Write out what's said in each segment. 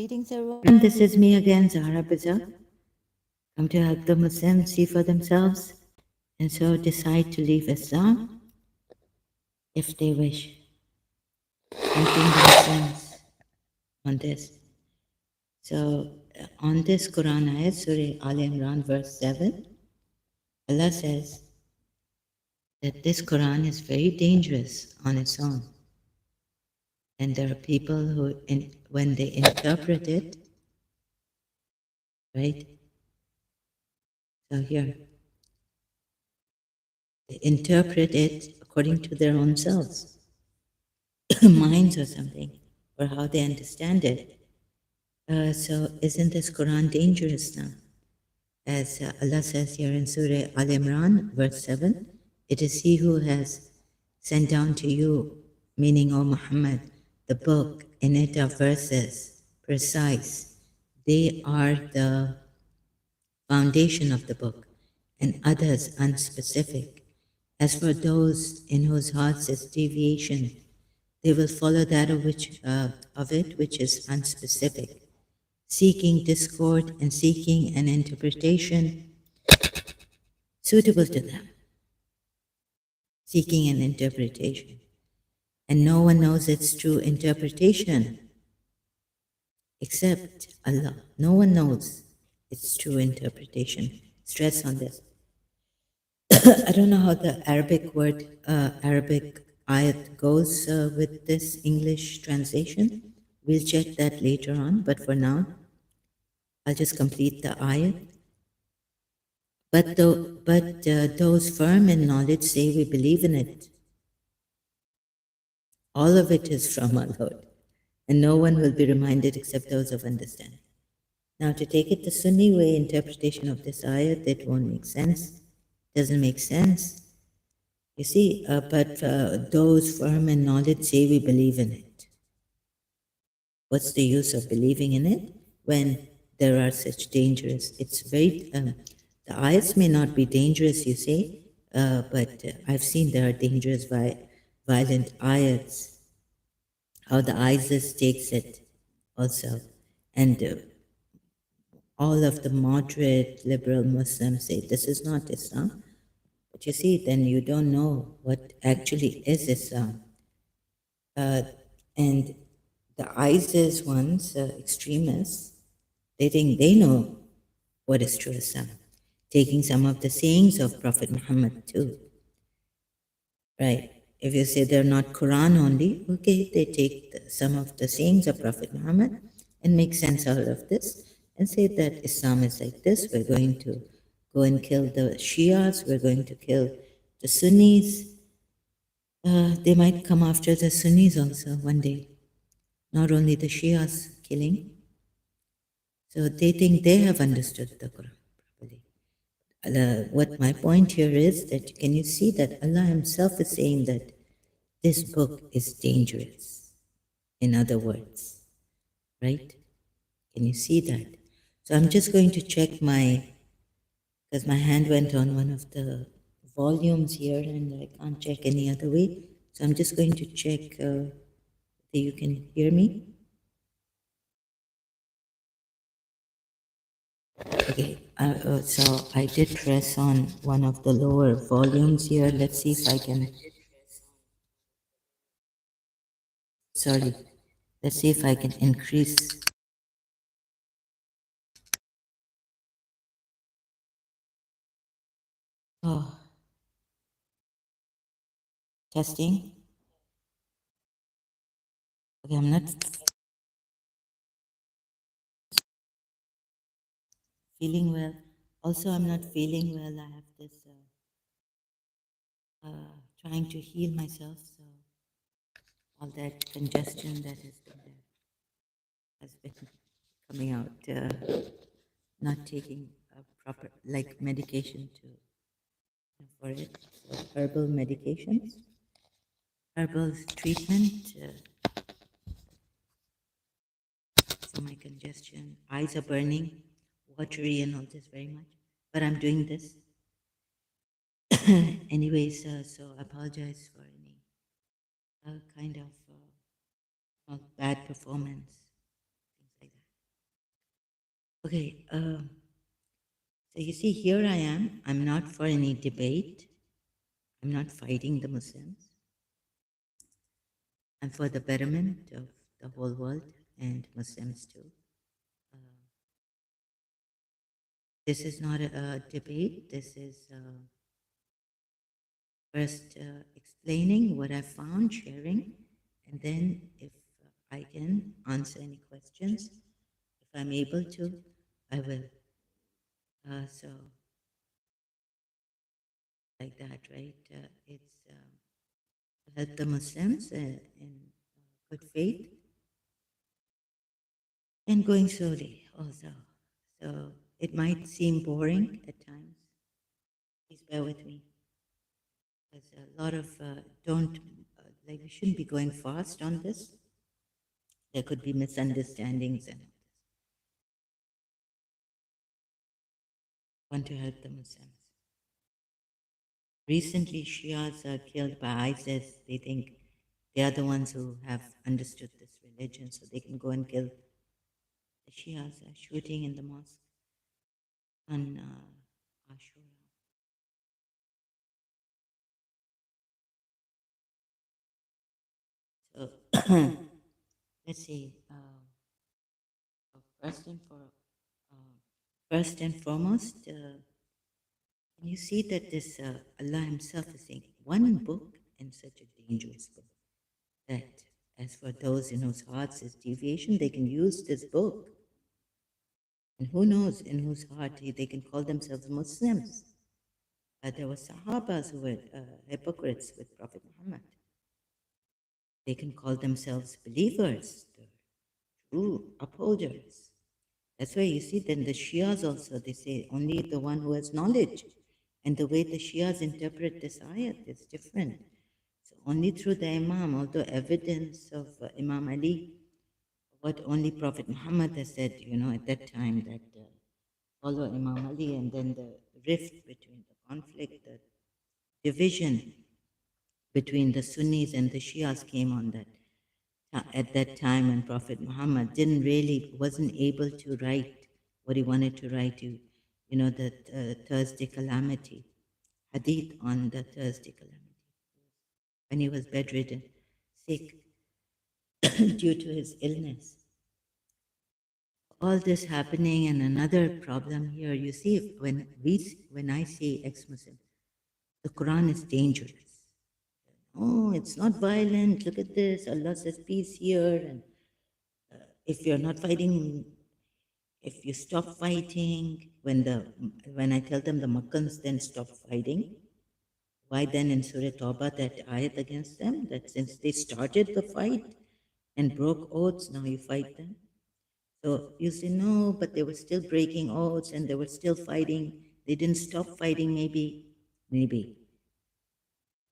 Greetings, everyone. This is me again, Zahra Baza. Come to help the Muslims see for themselves and so decide to leave Islam if they wish. Helping the Muslims on this. So, on this Quran ayat, Surah Al Imran, verse 7, Allah says that this Quran is very dangerous on its own. And there are people who, when they interpret it, right? So here, they interpret it according to their own selves, minds or something, or how they understand it. So isn't this Quran dangerous now? As Allah says here in Surah Al Imran, verse 7, it is He who has sent down to you, meaning, O Muhammad, the book. In it are verses, precise. They are the foundation of the book, and others unspecific. As for those in whose hearts is deviation, they will follow that of it which is unspecific, seeking discord and seeking an interpretation suitable to them, seeking an interpretation. And no one knows its true interpretation except Allah. No one knows its true interpretation. Stress on this. I don't know how the Arabic ayat goes with this English translation. We'll check that later on, but for now, I'll just complete the ayat. But those firm in knowledge say we believe in it. All of it is from our Lord, and no one will be reminded except those of understanding. Now, to take it the Sunni way interpretation of this ayat, it won't make sense. Doesn't make sense. You see, but those firm in knowledge say we believe in it. What's the use of believing in it when there are such dangerous? It's very, the ayats may not be dangerous, you say, but I've seen there are dangerous, violent ayats. How the ISIS takes it also. And all of the moderate liberal Muslims say this is not Islam. But you see, then you don't know what actually is Islam. And the ISIS ones, extremists, they think they know what is true Islam, taking some of the sayings of Prophet Muhammad too. Right? If you say they're not Quran only, okay, they take some of the sayings of Prophet Muhammad and make sense out of this and say that Islam is like this. We're going to go and kill the Shias. We're going to kill the Sunnis. They might come after the Sunnis also one day, not only the Shias killing. So they think they have understood the Quran properly. What my point here is that can you see that Allah Himself is saying that this book is dangerous, in other words, right? Can you see that? So I'm just going to check because my hand went on one of the volumes here and I can't check any other way. So I'm just going to check that you can hear me. Okay, so I did press on one of the lower volumes here. Let's see if I can. Sorry. Let's see if I can increase. Oh. Testing. Okay, I'm not feeling well. Also, I'm not feeling well. I have this trying to heal myself. So all that congestion that has been there has been coming out. Not taking a proper like medication for it. So herbal medications, herbal treatment for my congestion. Eyes are burning, watery, and all this very much. But I'm doing this. Anyways, so I apologize for any kind of bad performance, things like that. Okay, so you see, here I am. I'm not for any debate. I'm not fighting the Muslims. I'm for the betterment of the whole world and Muslims too. Uh, this is not a debate. This is first explaining what I found, sharing, and then if I can answer any questions, if I'm able to, I will. So like that, right? It's to help the Muslims in good faith and going slowly also. So it might seem boring at times. Please bear with me. There's a lot of don't like we shouldn't be going fast on this. There could be misunderstandings and want to help the Muslims. Recently, Shias are killed by ISIS. They think they are the ones who have understood this religion, so they can go and kill the Shias. Are shooting in the mosque on Ashura. So let's see. First and for first and foremost, you see that this Allah Himself is saying one book and such a dangerous book that, as for those in whose hearts is deviation, they can use this book, and who knows in whose heart they can call themselves Muslims. There were Sahabas who were hypocrites with Prophet Muhammad. They can call themselves believers, the true upholders. That's why you see then the Shias also, they say only the one who has knowledge. And the way the Shias interpret this ayat is different. So only through the Imam, although evidence of Imam Ali, what only Prophet Muhammad has said, at that time that follow Imam Ali, and then the rift between the conflict, the division between the Sunnis and the Shias came on that at that time when Prophet Muhammad wasn't able to write what he wanted to write, the Thursday calamity, hadith on the Thursday calamity, when he was bedridden, sick due to his illness. All this happening, and another problem here, you see, when I say ex-Muslim, the Quran is dangerous. Oh, it's not violent. Look at this. Allah says peace here, and if you're not fighting, if you stop fighting, when I tell them the Makkans then stop fighting, why then in Surah Tawbah that ayat against them, that since they started the fight and broke oaths, now you fight them? So you say, no, but they were still breaking oaths and they were still fighting. They didn't stop fighting, maybe. Maybe.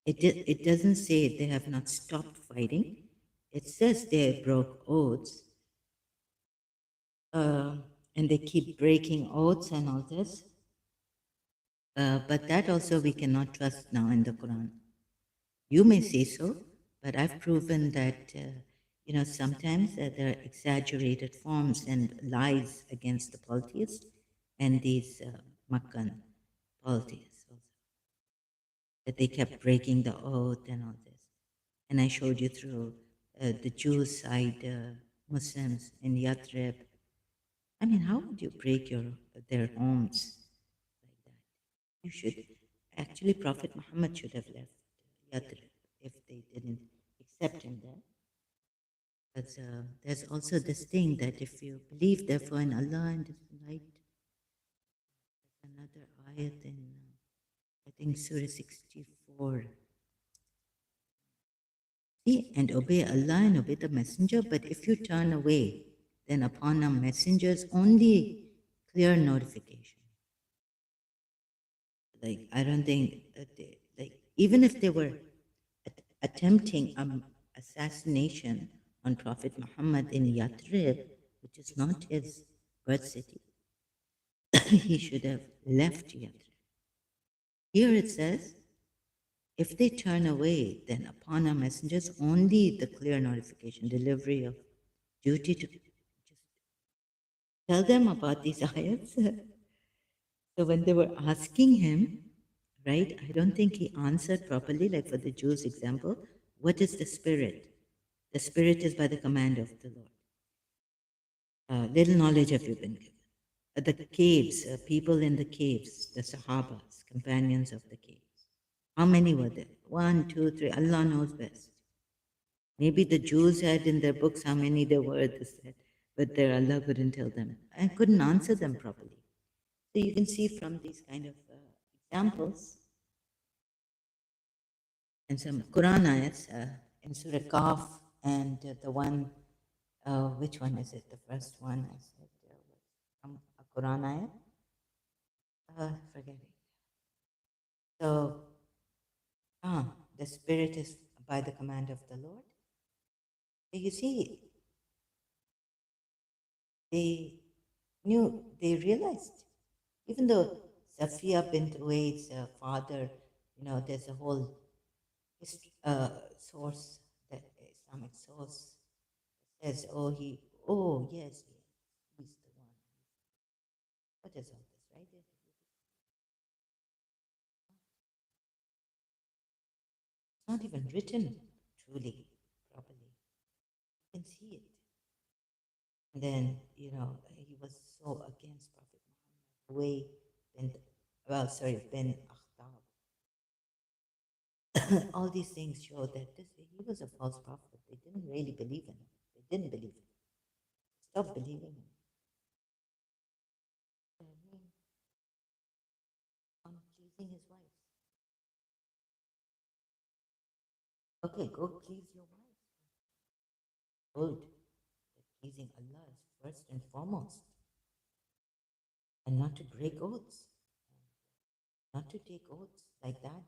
It doesn't say they have not stopped fighting. It says they broke oaths. And they keep breaking oaths and all this. But that also we cannot trust now in the Quran. You may say so, but I've proven that, sometimes there are exaggerated forms and lies against the polytheists and these Makkan polytheists also, that they kept breaking the oath and all this. And I showed you through the Jews side Muslims in Yathrib. I mean, how would you break their homes like that? You should, actually, Prophet Muhammad should have left Yathrib if they didn't accept him there. But there's also this thing that if you believe, therefore, in Allah and His light, another ayat in, I think, Surah 64. See, and obey Allah and obey the messenger, but if you turn away, then upon our messengers only clear notification. Like, I don't think that even if they were attempting assassination on Prophet Muhammad in Yathrib, which is not his birth city, he should have left Yathrib. Here it says, if they turn away, then upon our messengers only the clear notification, delivery of duty to tell them about these ayats. So when they were asking him, right, I don't think he answered properly, like for the Jews example, what is the spirit? The spirit is by the command of the Lord. Little knowledge have you been given. The caves, people in the caves, the Sahabas, companions of the caves. How many were there? One, two, three. Allah knows best. Maybe the Jews had in their books how many there were, this, that, but their Allah couldn't tell them and couldn't answer them properly. So you can see from these kind of examples and some Quran ayats in Surah Kaf and the one, which one is it? The first one I said was from a Quran ayat. Forgetting. So, the spirit is by the command of the Lord. So you see, they knew, they realized, even though Safiya bint Uwaid's father, there's a whole source, the Islamic source says, oh, yes, he's the one. What is all this, right? It's not even written truly, properly. You can see it. And then, he was so against Prophet Muhammad, the way Ben Akhtab. All these things show that he was a false prophet. They didn't really believe in him. They didn't believe him. Stop believing him. On pleasing his wife. Okay, go please your wife. Told that pleasing Allah is first and foremost, and not to break oaths, not to take oaths like that.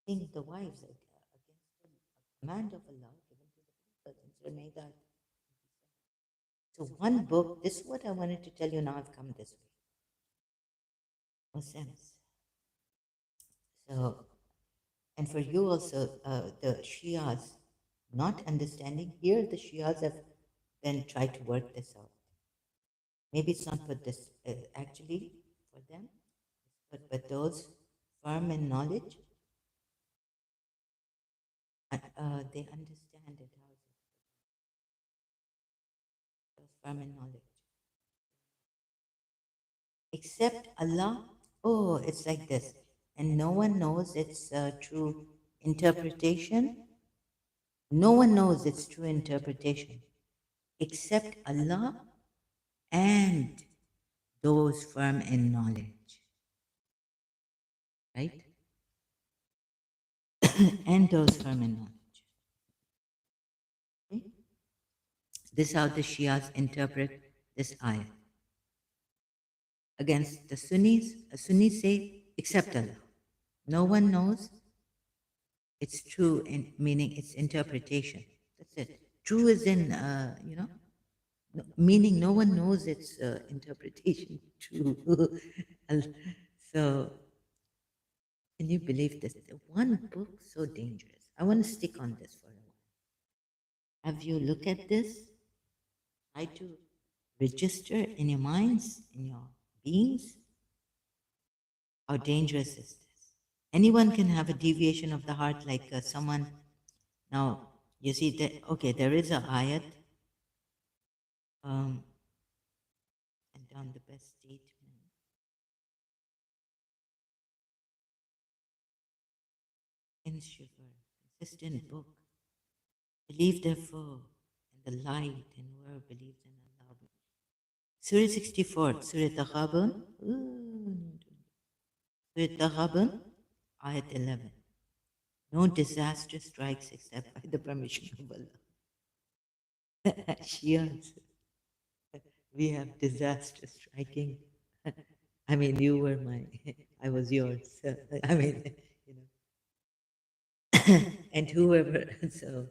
Think the wives against the command of Allah given to the people. And so may that. So one book, this is what I wanted to tell you now. I've come this way. Muslims. So, and for you also, the Shias not understanding, here the Shias have then tried to work this out. Maybe it's not for this, actually, for them, but those firm in knowledge, they understand it. How is it? Those firm in knowledge. Except Allah, oh, it's like this. And no one knows its true interpretation. No one knows its true interpretation except Allah and those firm in knowledge. Right? And those firm in knowledge. Okay? This is how the Shias interpret this ayah. Against the Sunnis say, except Allah. No one knows its true, meaning its interpretation. That's it. True is in, meaning no one knows its interpretation. True. So, can you believe this? The one book so dangerous. I want to stick on this for a while. Have you looked at this? Try to register in your minds, in your beings. How dangerous is this? Anyone can have a deviation of the heart, like someone. Now, you see that, okay, there is a ayat, and on the best statement. In Shiver, consistent book. Believe therefore in the light, and whoever believes in Allah. Surah 64, Surah Taghabun. Surah Taghabun, ayat 11. No disaster strikes except by the permission of Allah. Shias, we have disaster striking. I mean, you were I was yours. So, I mean, and whoever, so,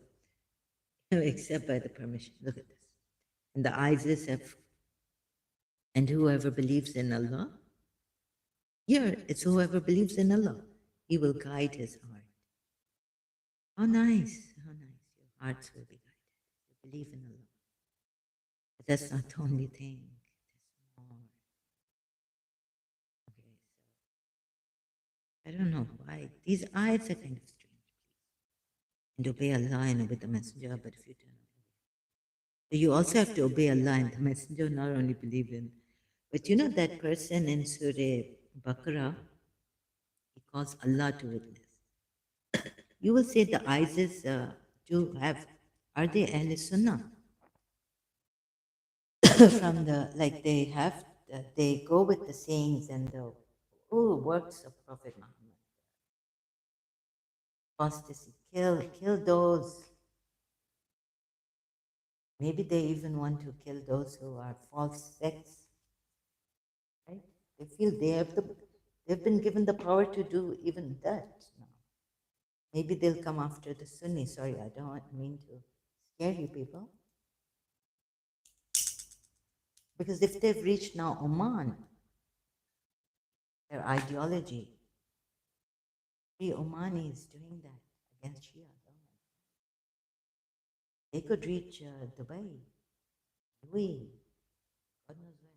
except by the permission. Look at this. And the ISIS have, and whoever believes in Allah, here it's whoever believes in Allah, He will guide his heart. How nice, how nice. Your hearts will be guided. You believe in Allah. That's not the only thing. There's more. Okay, so I don't know why. These ayats are kind of strange. And obey Allah and obey the Messenger, but if you turn away. You also have to obey Allah and the Messenger, not only believe in. But you know that person in Surah Baqarah, he calls Allah to witness. You will say the ISIS do have, are they Ahl Sunnah? From the, like they have, they go with the sayings and the works of Prophet Muhammad. Apostasy, kill those. Maybe they even want to kill those who are false sects, right? They feel they've been given the power to do even that now. Maybe they'll come after the Sunni. Sorry, I don't mean to scare you people. Because if they've reached now Oman, their ideology, the Omani is doing that against Shia. They could reach Dubai, UAE, God knows where.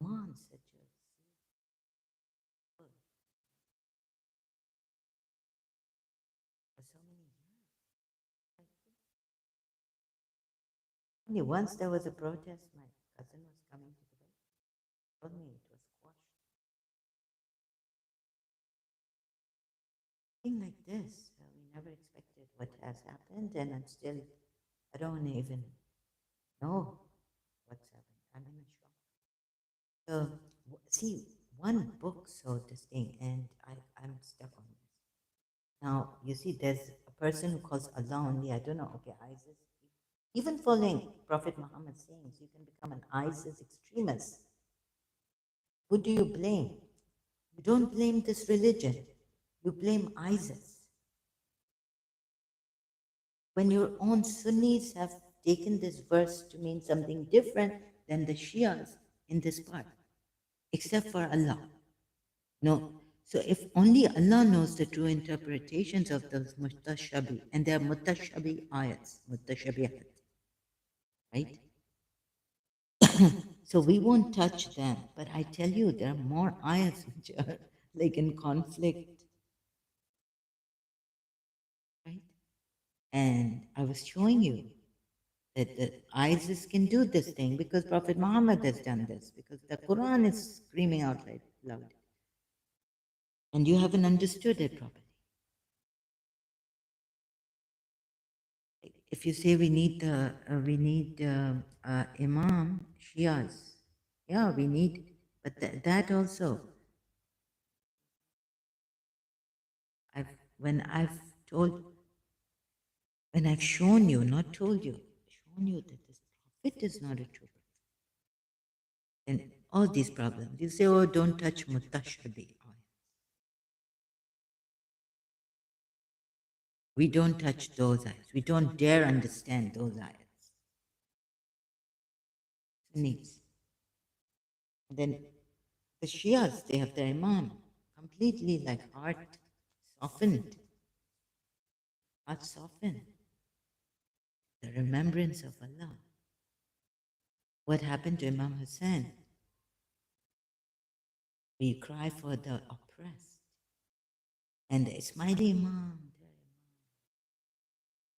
Oman, such a for so many years. Only once there was a protest, my cousin was coming to Dubai. Told me it was squashed. Thing like this, we never expected what has happened, and I'm still, I don't even know what's happened. I'm in a shock. So, see, one book saw this thing, and I'm stuck on this. Now, you see, there's a person who calls Allah only. I don't know. Okay, ISIS. Even following Prophet Muhammad's sayings, you can become an ISIS extremist. Who do you blame? You don't blame this religion. You blame ISIS. When your own Sunnis have taken this verse to mean something different than the Shias in this part, except for Allah. No. So if only Allah knows the true interpretations of those mutashabi, and they are mutashabi ayats, mutashabihat, right? So we won't touch them. But I tell you, there are more ayats which are like in conflict, right? And I was showing you that the ISIS can do this thing because Prophet Muhammad has done this, because the Quran is screaming out loud. And you haven't understood it properly. If you say we need Imam Shias, yeah, we need, but that also, I've when I've told, when I've shown you, not told you, shown you that this prophet is not a true prophet, and all these problems, you say, oh, don't touch mutashabi. We don't touch those eyes. We don't dare understand those ayats. Sunnis. Then the Shias, they have their Imam, completely like heart softened. Heart softened. The remembrance of Allah. What happened to Imam Hussein? We cry for the oppressed. And the Ismaili Imam,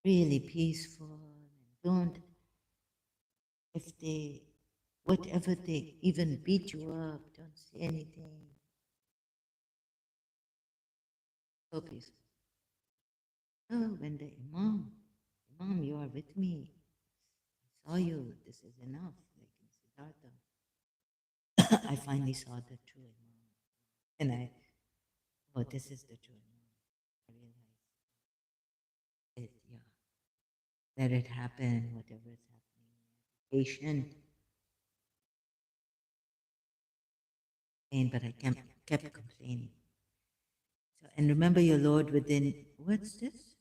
really peaceful. Don't, if they, whatever they even beat you up, don't say anything. So peaceful. Oh, when the Imam, you are with me. I saw you. This is enough. Like in Siddhartha, I finally saw the true Imam. And oh, this is the true Imam. I realized it, yeah. Let it happen, whatever is happening. Patient. But I kept complaining. So, and remember your Lord within, what's this?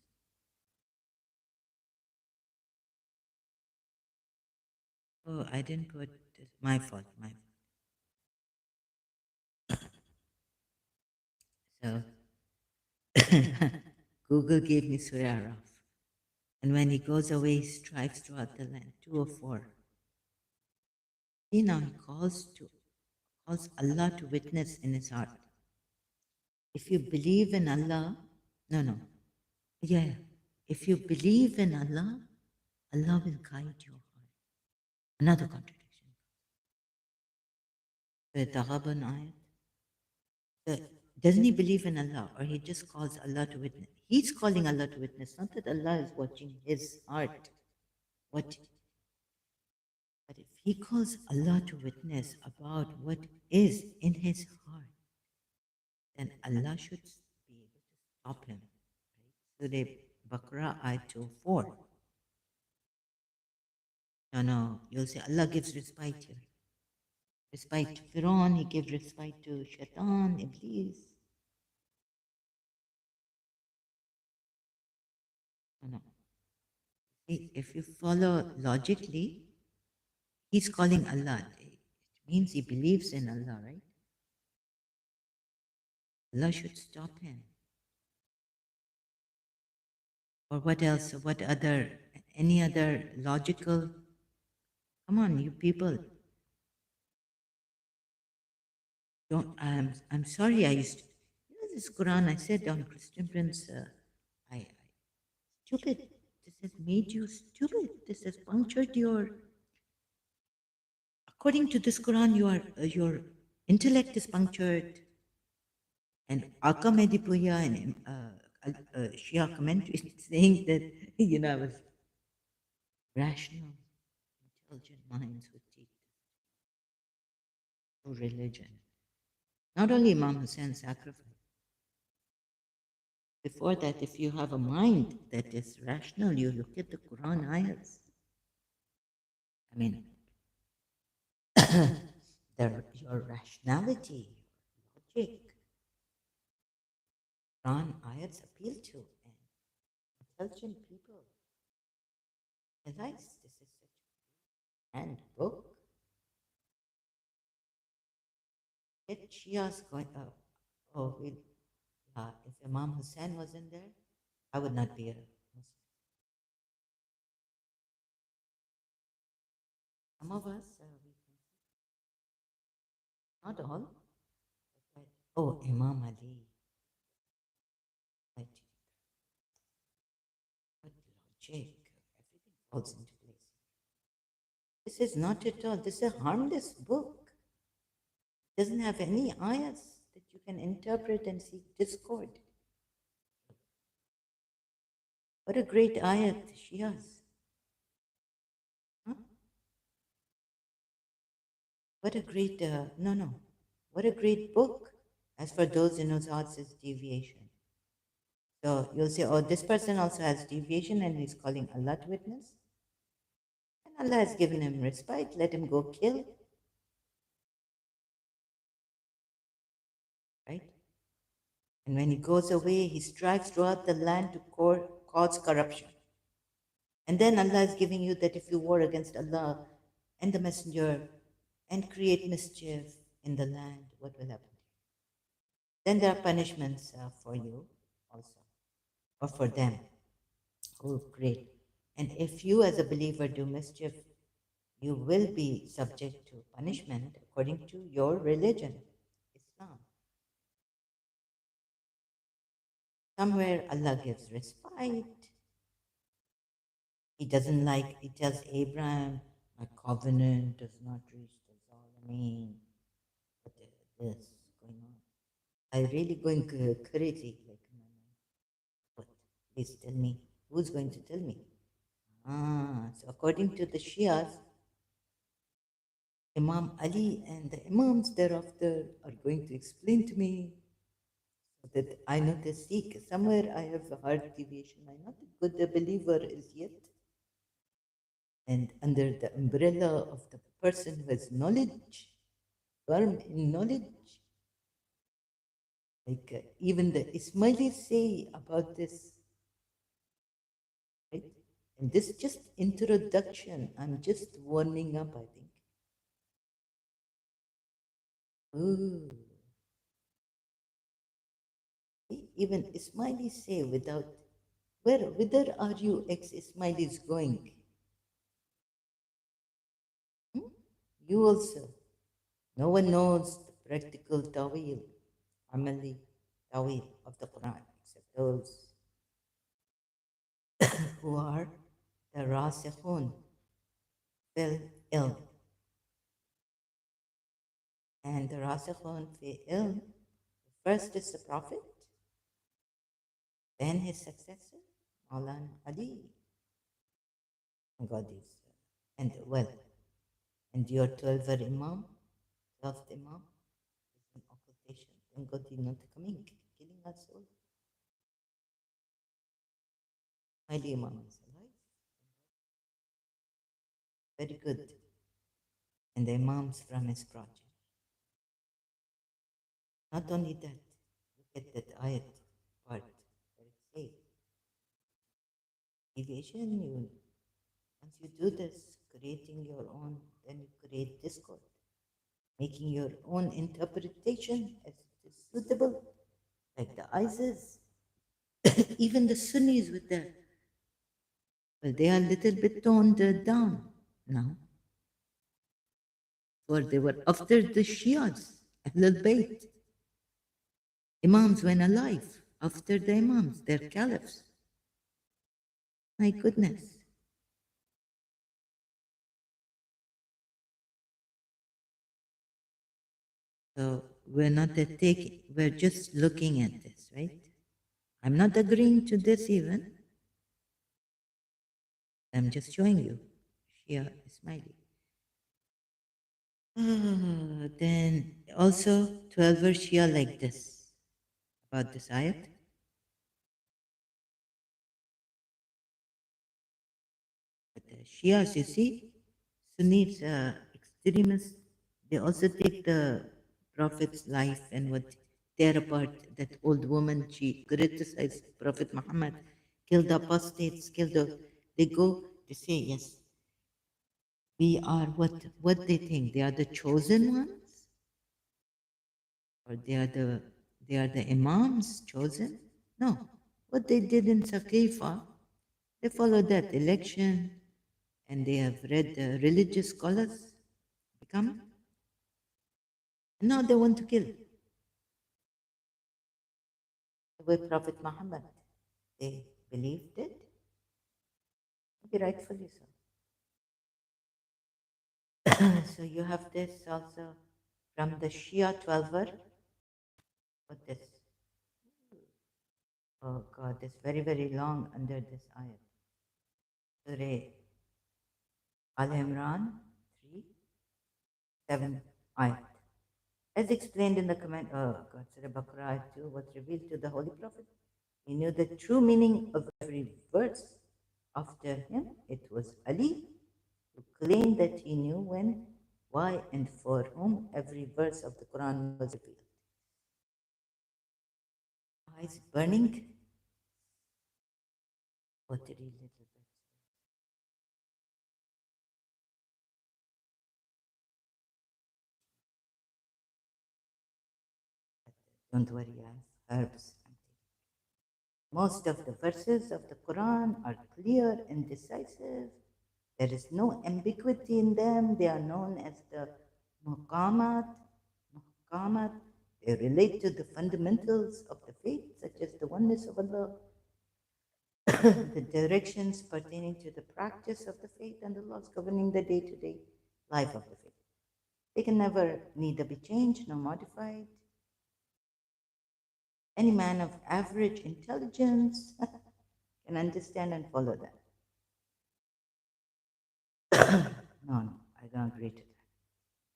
Oh, I didn't put this. My fault. So Google gave me Surah Araf. And when he goes away, he strives throughout the land. 204. See now, he calls Allah to witness in his heart. If you believe in Allah, no. Yeah. If you believe in Allah, Allah will guide your heart. Another contradiction. The Taghaban ayat. Doesn't he believe in Allah, or he just calls Allah to witness? He's calling Allah to witness, not that Allah is watching his heart. What? But if he calls Allah to witness about what is in his heart, then Allah should be able to stop him. Surah Baqarah, ayat 204. No, you'll say Allah gives respite here. Respite to Fir'aun, he gave respite to Shaitan, Iblis. No. See, if you follow logically, he's calling Allah. It means he believes in Allah, right? Allah should stop him. Or what else? What other, any other logical? Come on, you people. Don't, I'm sorry, I used to, this Quran, I said on Christian Prince, stupid. This has made you stupid. This has punctured your, according to this Quran, your intellect is punctured. And Aka Medipuya and Shia commentary saying that, I was rational, intelligent minds would take to religion. Not only Imam Hussein sacrificed. Before that, if you have a mind that is rational, you look at the Quran ayats. I mean, your rationality, your logic, Quran ayats appeal to, and intelligent people realize this is such a grand book. Yet Shia's going, if Imam Hussein wasn't there, I would not be a Muslim. Some of us, not all, but, Imam Ali. What logic, everything falls into place. This is not at all, this is a harmless book. It doesn't have any ayahs that you can interpret and seek discord. What a great ayat she has. Huh? What a great, what a great book. As for those in whose hearts is deviation. So you'll say, this person also has deviation and he's calling Allah to witness. And Allah has given him respite, let him go kill. Right? And when he goes away, he strives throughout the land to cause corruption. And then Allah is giving you that if you war against Allah and the Messenger and create mischief in the land, what will happen? Then there are punishments for you also, or for them. Oh, great. And if you as a believer do mischief, you will be subject to punishment according to your religion, Islam. Somewhere Allah gives respite. He doesn't like, he tells Abraham, my covenant does not reach the Zalamin. But this going on. I really going crazy. Like, what? Please tell me. Who's going to tell me? So according to the Shias, Imam Ali and the Imams thereafter are going to explain to me so that I know the Sikh. Somewhere I have a heart deviation. I'm not a good believer as yet. And under the umbrella of the person who has knowledge, firm in knowledge, like even the Ismailis say about this, right? And this just introduction, I'm just warming up, I think. Ooh. Even Ismailis say without Whither are you ex-Ismailis going? Hmm? You also. No one knows the practical tawil, amali tawil of the Quran, except those who are the rasikhun fil ilm. And the rasikhun fil ilm, first is the Prophet, then his successor, Maulana Ali. God is, and well, and your 12th Imam, 12th Imam, is an occultation. Then God is not coming, killing us all. Ali Imam is alive, very good. And the Imams from his project. Not only that, look at that ayat part where it says, deviation, once you do this, creating your own, then you create discord, making your own interpretation as it is suitable, like the ISIS, even the Sunnis with their, well, they are a little bit toned down now, for they were after the Shias, Ahlul Bayt. Imams went alive after the Imams, their caliphs. My goodness. So we're not taking, we're just looking at this, right? I'm not agreeing to this even. I'm just showing you. Shia Ismaili. Then also 12 verse Shia like this about this ayat. But the Shias, you see, Sunnis, extremists, they also take the Prophet's life and what tear apart that old woman. She criticized Prophet Muhammad, killed the apostates, killed the. They go, they say, yes, we are what they think. They are the chosen ones, or they are the imams chosen. No, what they did in Saqifa, they followed that election, and they have read the religious scholars become, and now they want to kill the way Prophet Muhammad. They believed it, maybe rightfully so. So you have this also from the Shia 12er. What this? Oh God, it's very, very long under this ayat. Surah Al Imran 3, 7 ayat. As explained in the comment, oh God, Surah Baqarah ayat 2 was revealed to the Holy Prophet. He knew the true meaning of every verse. After him, it was Ali who claimed that he knew when, why, and for whom every verse of the Quran was revealed. Eyes burning, watery little bit. Don't worry, I have herbs. Most of the verses of the Quran are clear and decisive. There is no ambiguity in them. They are known as the muqamat. Muqamat. They relate to the fundamentals of the faith, such as the oneness of Allah, the directions pertaining to the practice of the faith, and the laws governing the day-to-day life of the faith. They can never neither be changed nor modified. Any man of average intelligence can understand and follow them. No, no, I don't agree to that.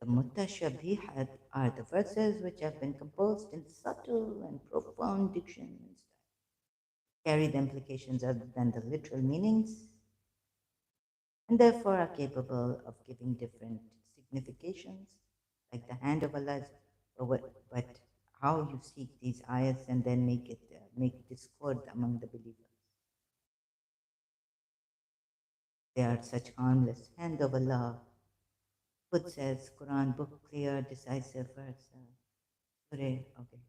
The mutashabihat are the verses which have been composed in subtle and profound diction and style, carry the implications other than the literal meanings, and therefore are capable of giving different significations, like the hand of Allah. But how you seek these ayahs and then make discord among the believers. They are such harmless. Hand of Allah. Quds says, Quran book clear, decisive verse. Surah, okay.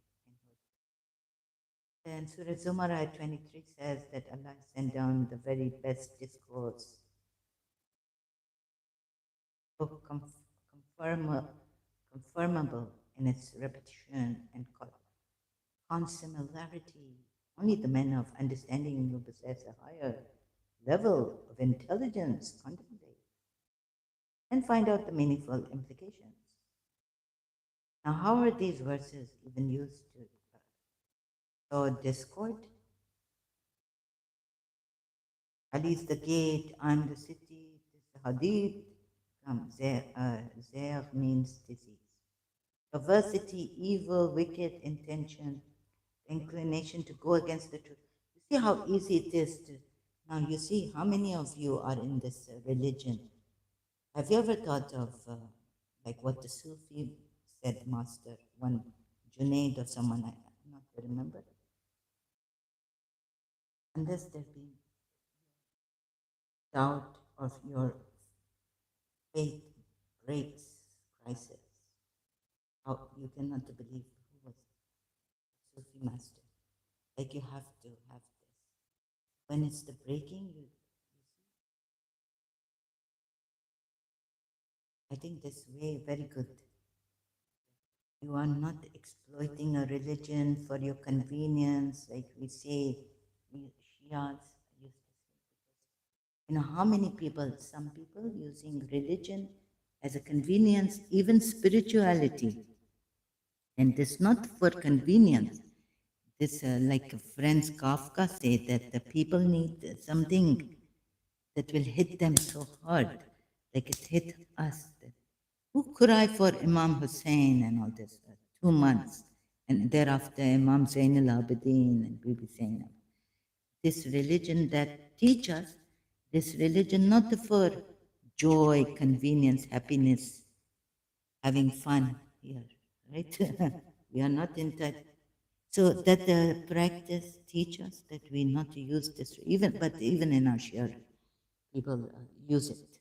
Then Surah Zumar ayat 23 says that Allah sent down the very best discourse, book confirmable in its repetition and consimilarity. Only the men of understanding who possess a higher level of intelligence contemplate and find out the meaningful implications. Now, how are these verses even used to sow discord? Ali is the gate, I'm the city, this is the hadith. Zair means disease. Perversity, evil, wicked intention, inclination to go against the truth. You see how easy it is to. Now, you see how many of you are in this religion. Have you ever thought of like what the Sufi said, Master, one Junaid or someone, I'm not to remember, unless there be doubt of your faith breaks crisis. How you cannot believe who was Sufi master. Like you have to have this. When it's the breaking, I think this way very good. You are not exploiting a religion for your convenience, like we say, we Shias used to say. You know how many people, some people using religion as a convenience, even spirituality, and this not for convenience. This, like Franz Kafka said, that the people need something that will hit them so hard, like it hit us. Who cry for Imam Hussein and all this? 2 months. And thereafter, Imam Zainul Abidin and Bibi Zainab. This religion that teach us, this religion not for joy, convenience, happiness, having fun here, right? We are not entitled. So that the practice teach us that we not to use this, even but even in our share, people use it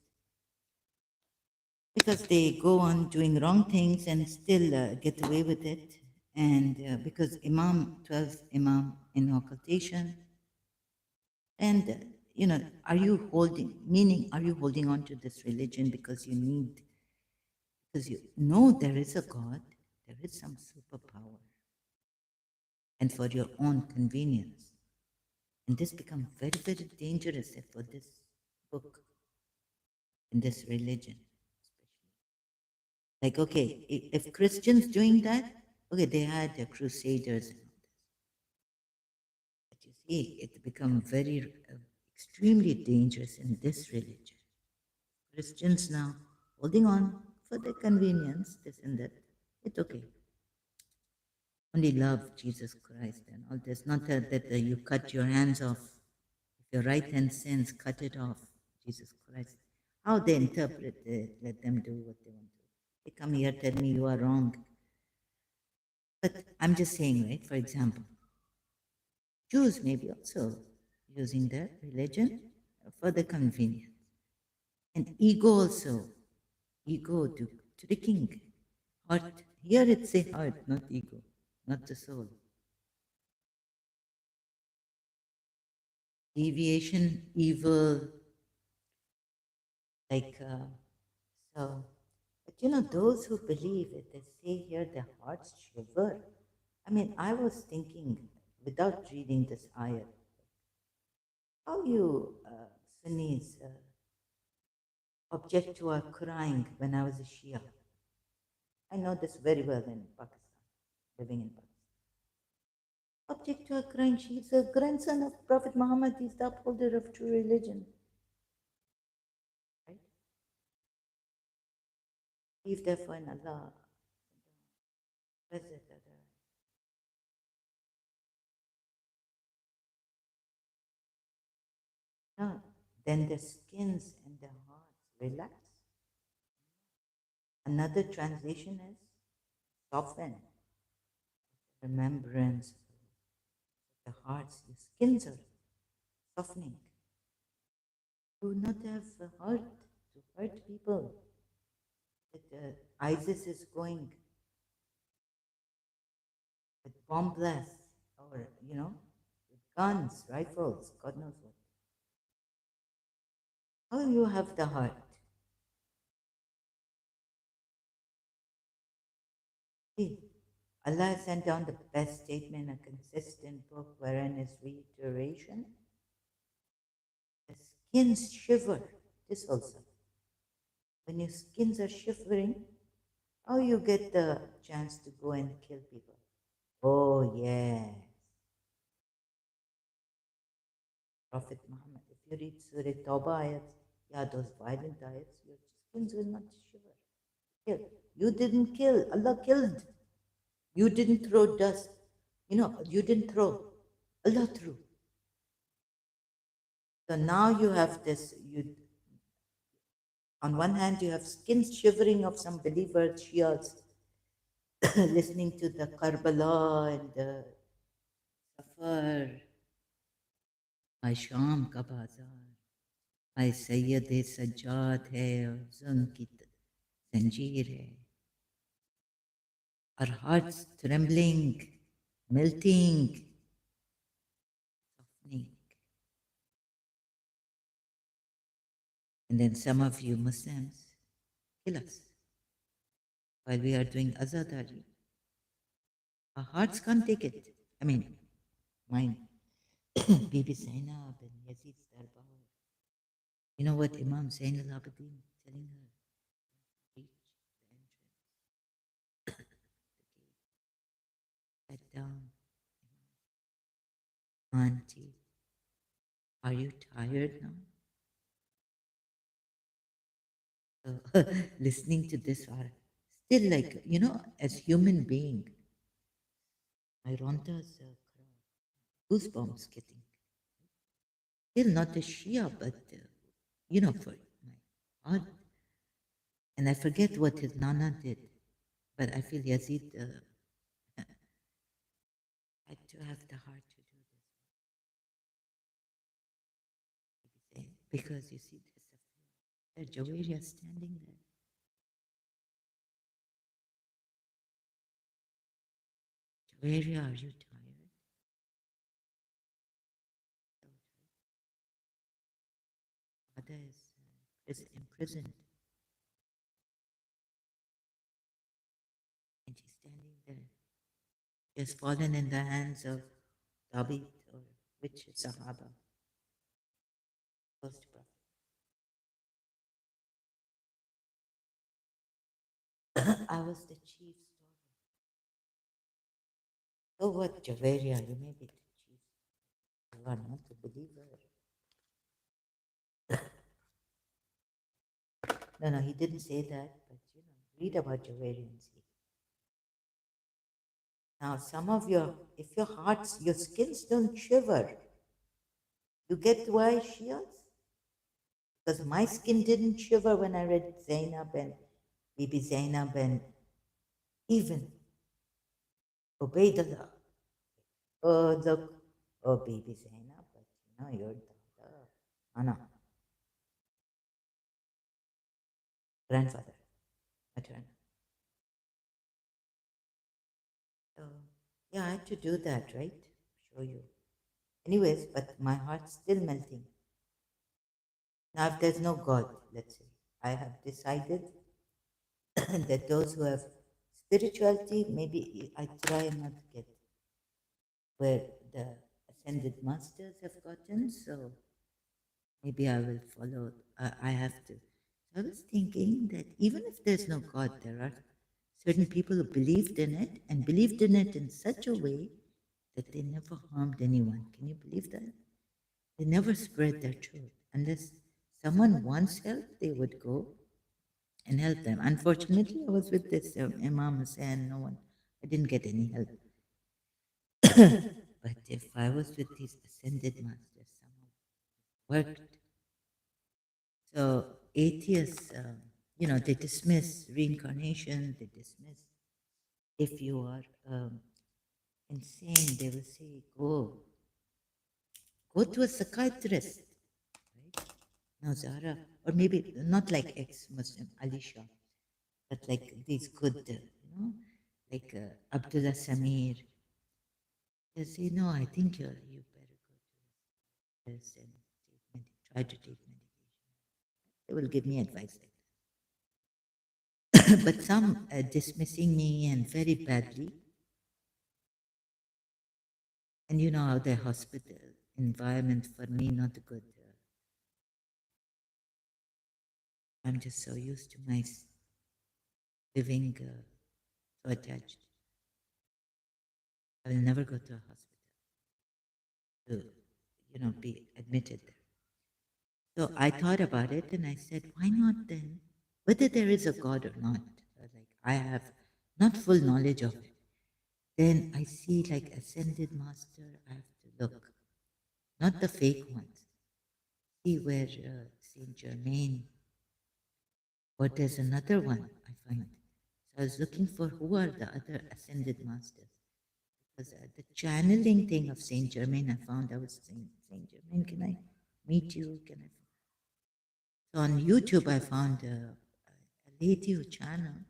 because they go on doing wrong things and still get away with it. And because Imam, 12th Imam in occultation, and are you holding, meaning, are you holding on to this religion because you need, because you know there is a God, there is some superpower, and for your own convenience. And this becomes very, very dangerous for this book, in this religion. Like, okay, if Christians doing that, okay, they had the crusaders and all this. But you see, it become very, extremely dangerous in this religion. Christians now holding on for their convenience, this and that. It's okay. Only love Jesus Christ and all this. Not that you cut your hands off. If your right hand sins, cut it off. Jesus Christ. How they interpret it, let them do what they want to. They come here, tell me you are wrong. But I'm just saying, right? For example, Jews may be also using their religion for the convenience. And ego also, ego to tricking. Heart, here it's a heart, not ego, not the soul. Deviation, evil, like, so. But those who believe it, they say here their hearts shiver. I mean, I was thinking, without reading this ayat, how you Sunnis object to our crying when I was a Shia. I know this very well in Pakistan, living in Pakistan. Object to her crying. She's a grandson of Prophet Muhammad. He's the upholder of true religion. Right? Believe therefore in Allah. No, then their skins and their hearts relax. Another translation is soften. Remembrance of the hearts, your skins are softening. Do not have a heart to hurt people. That ISIS is going with bomb blasts, or with guns, rifles, God knows what. How you have the heart? See, Allah sent down the best statement, a consistent book wherein is reiteration. The skins shiver. This also. When your skins are shivering, how you get the chance to go and kill people? Oh, yes. Prophet Muhammad. If you read Surah Tawbah ayats, yeah, those violent ayats, your skins will not shiver. Kill. You didn't kill. Allah killed. You didn't throw dust. You didn't throw. Allah threw. So now you have this. On one hand, you have skin shivering of some believers, Shias, listening to the Karbala and the Safar, I Sham ka bazaar, I Sayyid Sajjad hai aur Zun ki zanjeer hai. Our hearts trembling, melting, softening. And then some of you Muslims kill us while we are doing Azadari. Our hearts can't take it. I mean, mine. Bibi Zainab and Yazid's Darbar. You know what Imam Zain al-Abidin telling her? Reach the entrance, sat down. Auntie, are you tired now? So, listening to this are still like, as human being, my Ronda's goosebumps getting. Still not a Shia, but, for my heart. And I forget what his Nana did, but I feel Yazid had to have the heart to do this. Because you see, there's Jawaria standing there. Jawaria, are you tired? Father is imprisoned. And she's standing there. She has fallen in the hands of David or which Sahaba, first prophet. I was the chief's daughter. So what, Javeria? You may be the chief. You are not a believer. No, he didn't say that, but read about Javeria and see. Now, some of if your hearts, your skins don't shiver, you get why, Shias? Because my skin didn't shiver when I read Zainab and Bibi Zainab and even Ubaidullah. Oh, look, oh, Bibi Zainab, but you're the Anna, grandfather, maternal. So, yeah, I had to do that, right? Show you. Anyways, but my heart's still melting. Now, if there's no God, let's say, I have decided that those who have spirituality, maybe I try not to get where the ascended masters have gotten, so maybe I will follow. I have to. I was thinking that even if there's no God, there are certain people who believed in it and believed in it in such a way that they never harmed anyone. Can you believe that? They never spread their truth. Unless someone wants help, they would go and help them. Unfortunately, I was with this Imam Hussain, no one, I didn't get any help. But if I was with these ascended masters, somehow worked. So atheists, they dismiss reincarnation, they dismiss if you are insane, they will say, go to a psychiatrist, right? Now, Zara, or maybe not like ex-Muslim Alisha, but like these good, like Abdullah Samir, They say, no, I think you better go to this and try to take medication. They will give me advice like that. But some dismissing me and very badly. And you know how the hospital environment for me not good. I'm just so used to my living so attached. I will never go to a hospital to, be admitted there. So I thought about it and I said, why not then? Whether there is a God or not, like I have not full knowledge of it, then I see like ascended master, I have to look, not the fake ones. See where Saint Germain, or there's another one I find. So I was looking for who are the other ascended masters. Because the channeling thing of Saint Germain, I found I was saying, Saint Germain, can I meet you? Can I? So on YouTube, I found a lady who channeled.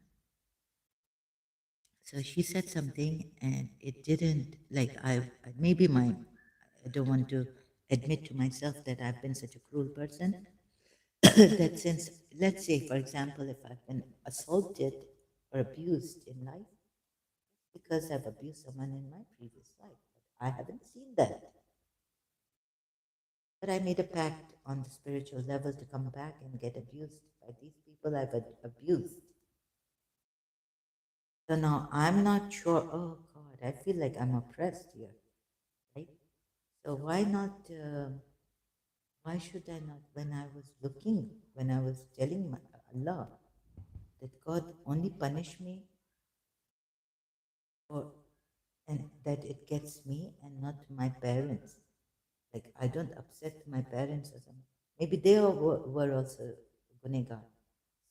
So she said something, and it didn't like maybe I don't want to admit to myself that I've been such a cruel person. That since, let's say, for example, if I've been assaulted or abused in life, because I've abused someone in my previous life, but I haven't seen that. But I made a pact on the spiritual level to come back and get abused by these people I've abused. So now I'm not sure. Oh God, I feel like I'm oppressed here, right? So why not? Why should I not? When I was looking, when I was telling Allah that God only punish me, or and that it gets me and not my parents. Like I don't upset my parents or something. Maybe they were also gunegar,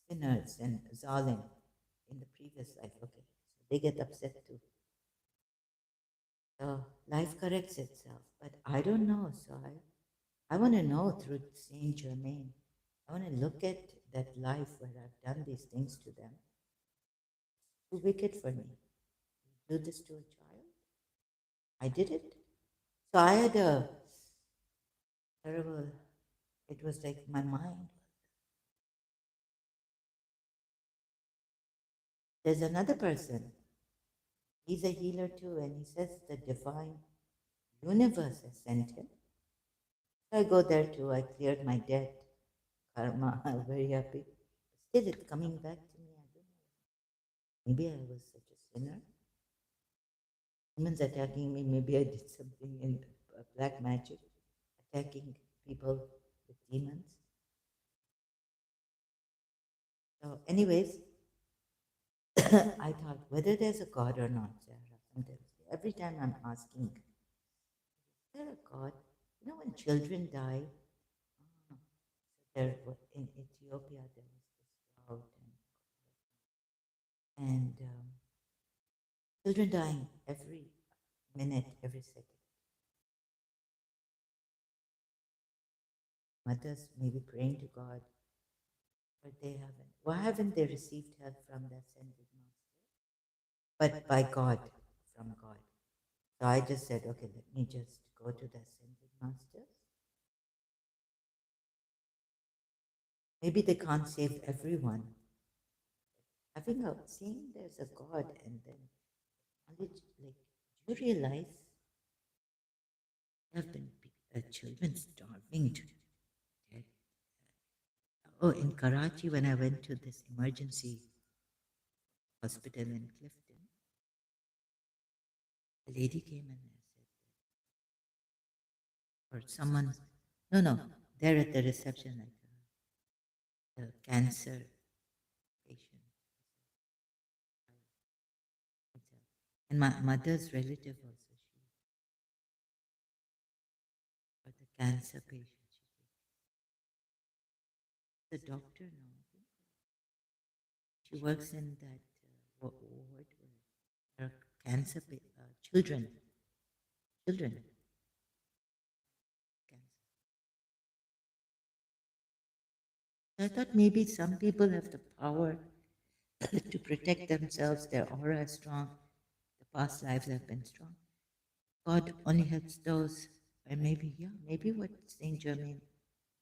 sinners and zalim in the previous life. Okay, so they get upset too. So life corrects itself, but I don't know. So I want to know through Saint Germain. I want to look at that life where I've done these things to them. Too wicked for me. Do this to a child. I did it. So I had a terrible. It was like my mind. There's another person. He's a healer too, and he says the divine universe has sent him. So I go there too. I cleared my debt, karma. I'm very happy. Still, it's coming back to me. I don't know. Maybe I was such a sinner. Demons attacking me. Maybe I did something in black magic, attacking people with demons. So, anyways, I thought whether there's a God or not, Sarah. Sometimes, every time I'm asking, is there a God? You know, when children die, there in Ethiopia there was this drought and children dying every minute, every second. Mothers maybe praying to God, but they haven't. Why haven't they received help from the ascended master? But by God, from God. So I just said, okay, let me just go to the ascended masters. Maybe they can't save everyone. Having a seeing there's a God and then knowledge, like, do you realize there have been children starving to death? Oh, in Karachi, when I went to this emergency hospital in Clifton, a lady came and said, or someone, no, there at the reception, like a cancer patient. And my mother's relative also, she, for the cancer patient. The doctor now, she works in that ward where there are cancer children, children, cancer. So I thought maybe some people have the power to protect themselves. Their aura is strong. The past lives have been strong. God only helps those, and maybe, yeah, maybe what Saint Germain,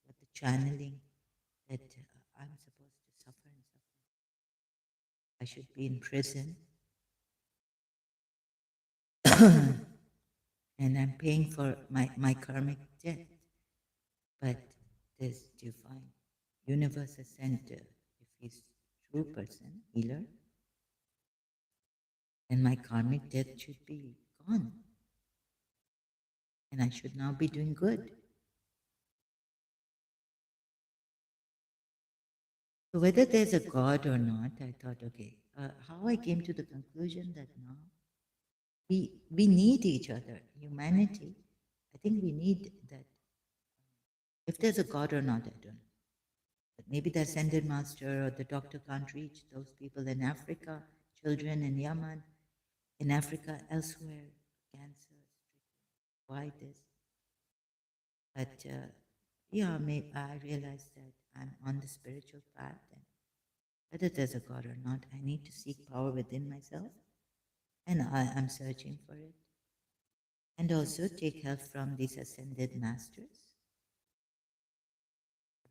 what the channeling that I'm supposed to suffer and suffer. I should be in prison, and I'm paying for my karmic debt. But this divine universe has sent, if he's true person, healer, then my karmic debt should be gone, and I should now be doing good. So whether there's a God or not, I thought, okay, how I came to the conclusion that now we need each other, humanity. I think we need that. If there's a God or not, I don't know. But maybe the ascended master or the doctor can't reach those people in Africa, children in Yemen, in Africa, elsewhere, cancer, why this? But yeah, I realized that I'm on the spiritual path, and whether there's a God or not, I need to seek power within myself, and I am searching for it. And also take help from these ascended masters.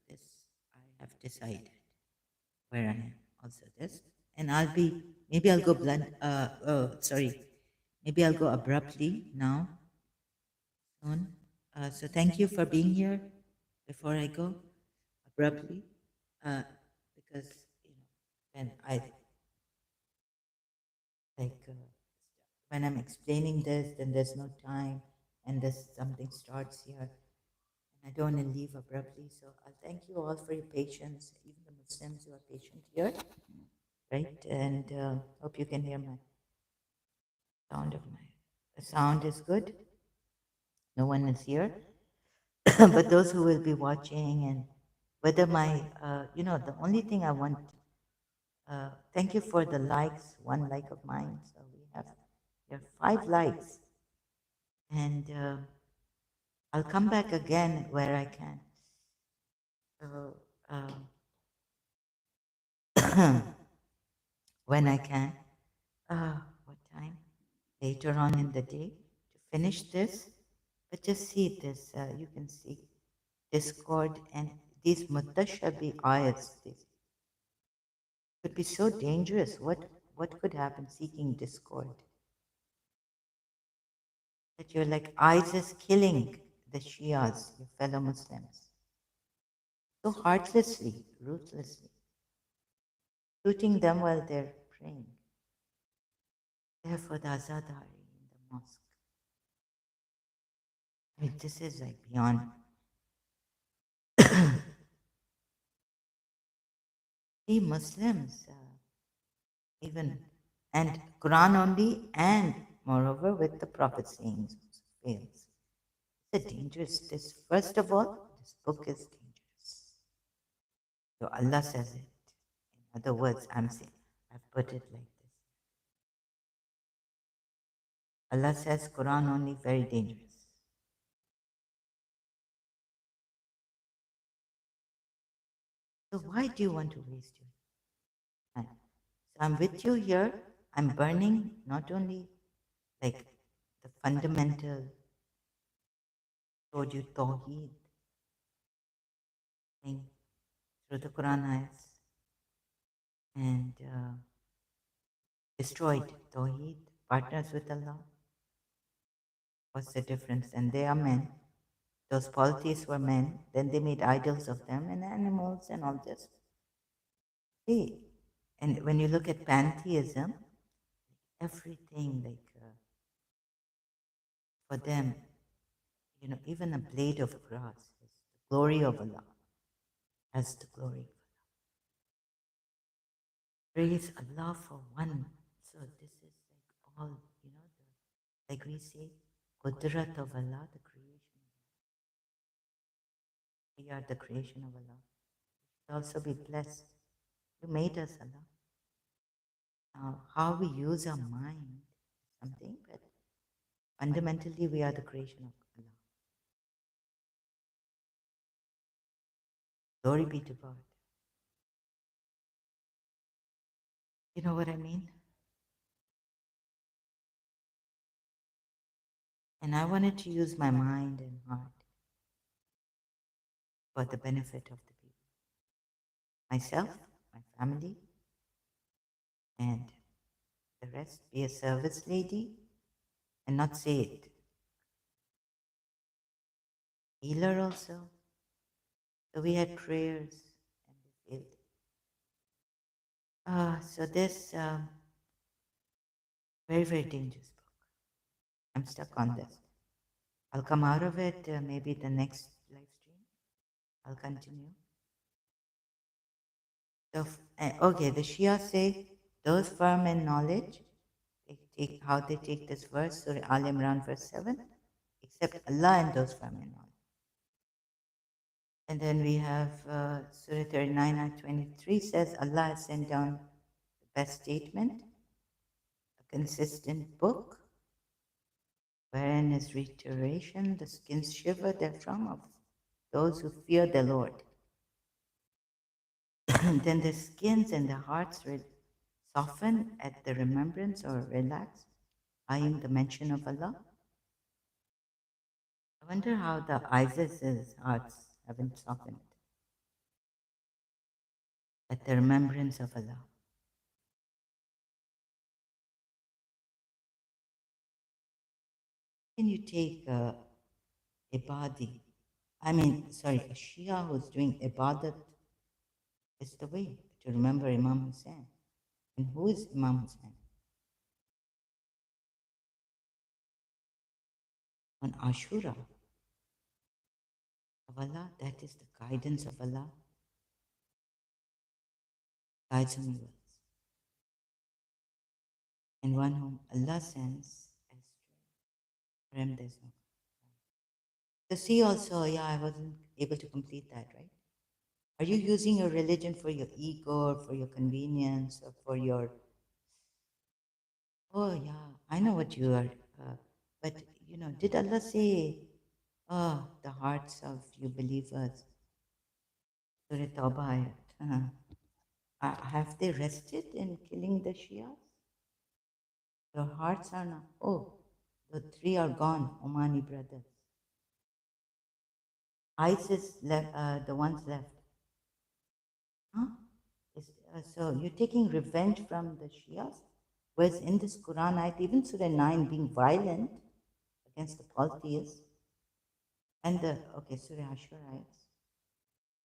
This I have decided where I am. Also this, and maybe I'll go blunt. Sorry, maybe I'll go abruptly now. Soon. So thank you for being here. Before I go abruptly, because when I like when I'm explaining this, then there's no time, and there's something starts here. I don't want to leave abruptly. So I'll thank you all for your patience, even the Muslims who are patient here, right? And hope you can hear my sound of my. The sound is good. No one is here, but those who will be watching and whether my, the only thing I want. Thank you for the likes. One like of mine. So we have here 5 likes, and I'll come back again where I can. So. When I can. What time? Later on in the day to finish this. But just see this. You can see discord and these mutashabi ayats. This could be so dangerous. What could happen seeking discord? That you're like ISIS killing the Shias, your fellow Muslims, so heartlessly, ruthlessly, shooting them while they're praying. Therefore, the Azadari in the mosque. I mean, this is like beyond. See, Muslims, even, and Quran only, and moreover with the Prophet sayings fails. It's a dangerous. This first of all, this book is dangerous. So Allah says it. In other words, I'm saying, I've put it like this. Allah says Quran only very dangerous. So why do you want to waste your time? So I'm with you here. I'm burning not only like the fundamental, showed you Tawheed thing through the Quran ayahs, and destroyed Tawheed, partners with Allah. What's the difference? And they are men. Those polytheists were men. Then they made idols of them and animals and all this. See, and when you look at pantheism, everything like for them, even a blade of grass is the glory of Allah. Has the glory. Praise Allah for one. So this is like all, like we say, Qudrat of Allah, the creation. We are the creation of Allah. We should also be blessed. You made us, Allah. Now, how we use our mind is something, but fundamentally we are the creation of Allah. Glory be to God. You know what I mean? And I wanted to use my mind and heart for the benefit of the people. Myself, my family, and the rest, be a service lady and not say it. Healer also. So we had prayers and we healed. So this very, very dangerous book. I'm stuck on this. I'll come out of it maybe the next live stream. I'll continue. So, okay, the Shia say those firm in knowledge, they take how they take this verse, Surah Al Imran, verse 7, except Allah and those firm in knowledge. And then we have Surah 39 and 23 says Allah has sent down the best statement, a consistent book, wherein is reiteration, the skins shiver therefrom of those who fear the Lord. Then the skins and the hearts soften at the remembrance or relax, eyeing the mention of Allah. I wonder how the ISIS's hearts haven't softened at the remembrance of Allah. Can you take a ibadi? I mean, sorry, a Shia who's doing ibadat is the way to remember Imam Hussein. And who is Imam Hussein? On Ashura of Allah, that is the guidance of Allah, guides whom He wills. And one whom Allah sends as for him there's no. So see also, yeah, I wasn't able to complete that, right? Are you using your religion for your ego or for your convenience or for your, oh yeah, I know what you are, but you know, did Allah say, oh, the hearts of you believers, Surah Tawbah ayat, have they rested in killing the Shias? Your hearts are not, oh, the three are gone, Omani brothers. ISIS left, the ones left. Huh? So you're taking revenge from the Shias? Whereas in this Quran ayat, even Surah 9 being violent against the polytheists, and the, okay, Surah Ashura ayats,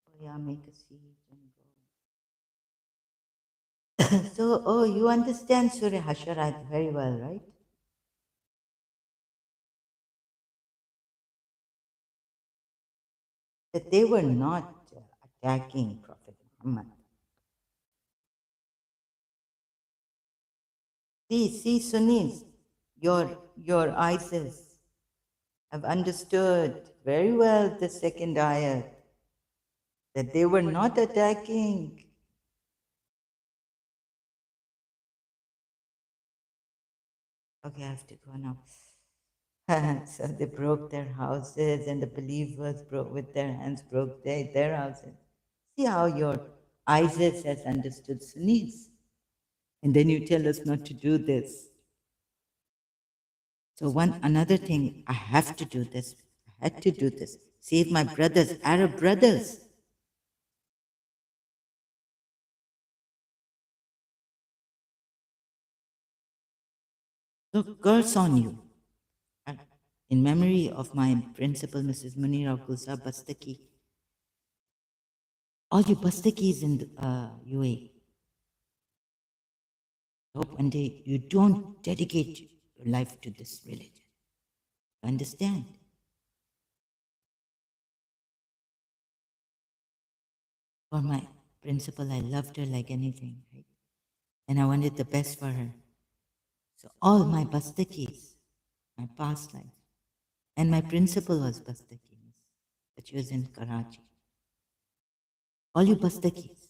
oh yeah, make a siege and go. So, oh, you understand Surah Ashura ayat very well, right? That they were not attacking Prophet Muhammad. See, Sunnis, your ISIS have understood very well the second ayat, that they were not attacking. Okay, I have to go now. So they broke their houses, and the believers broke with their hands, broke their houses. See how your ISIS has understood Sunnis. And then you tell us not to do this. So one another thing, I have to do this. I had to do this. Save my brothers, Arab brothers. So curse on you. In memory of my principal, Mrs. Munira Gulsa Bastaki. All you Bastakis in the, UAE. Hope one day you don't dedicate your life to this religion. Understand? For my principal, I loved her like anything, right? And I wanted the best for her. So all my Bastakis, my past life, and my principal was Bastaki, but she was in Karachi. All you Bastakis,